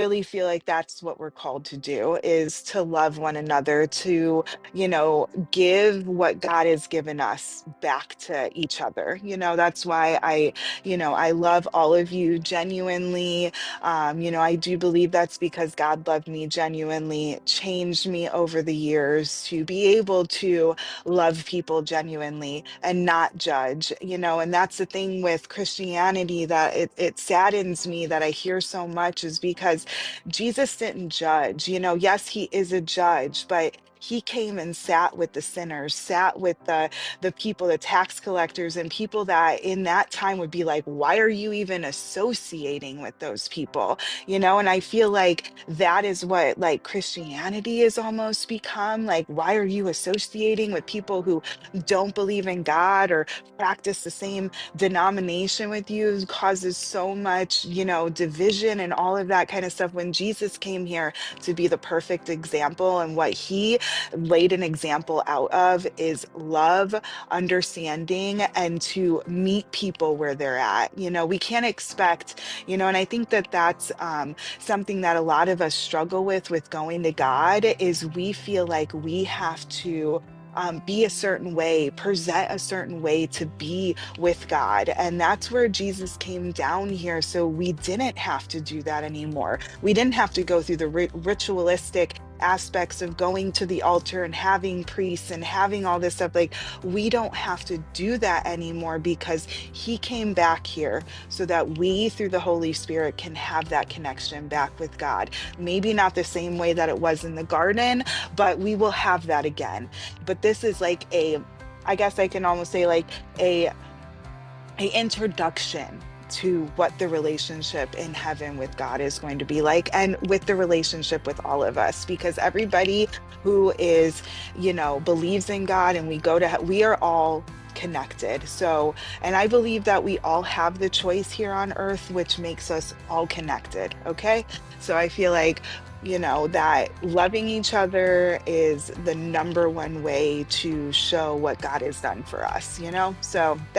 really feel like that's what we're called to do, is to love one another, to, give what God has given us back to each other. That's why I love all of you genuinely. I do believe that's because God loved me genuinely, changed me over the years to be able to love people genuinely and not judge. And that's the thing with Christianity that it saddens me that I hear so much, is because Jesus didn't judge. Yes, he is a judge, but he came and sat with the sinners, sat with the people, the tax collectors, and people that in that time would be like, why are you even associating with those people? And I feel like that is what like Christianity is almost become. Like, why are you associating with people who don't believe in God or practice the same denomination with you? Causes so much, division and all of that kind of stuff, when Jesus came here to be the perfect example. And what he laid an example out of is love, understanding, and to meet people where they're at. We can't expect, and I think that that's something that a lot of us struggle with going to God, is we feel like we have to be a certain way, present a certain way to be with God. And that's where Jesus came down here. So we didn't have to do that anymore. We didn't have to go through the ritualistic aspects of going to the altar and having priests and having all this stuff. Like, we don't have to do that anymore, because he came back here so that we, through the Holy Spirit, can have that connection back with God. Maybe not the same way that it was in the garden, but we will have that again. But this is like I guess I can almost say like a introduction to what the relationship in heaven with God is going to be like, and with the relationship with all of us, because everybody who is, believes in God and we go to, we are all connected. So, and I believe that we all have the choice here on earth, which makes us all connected. Okay. So I feel like, that loving each other is the number one way to show what God has done for us, so that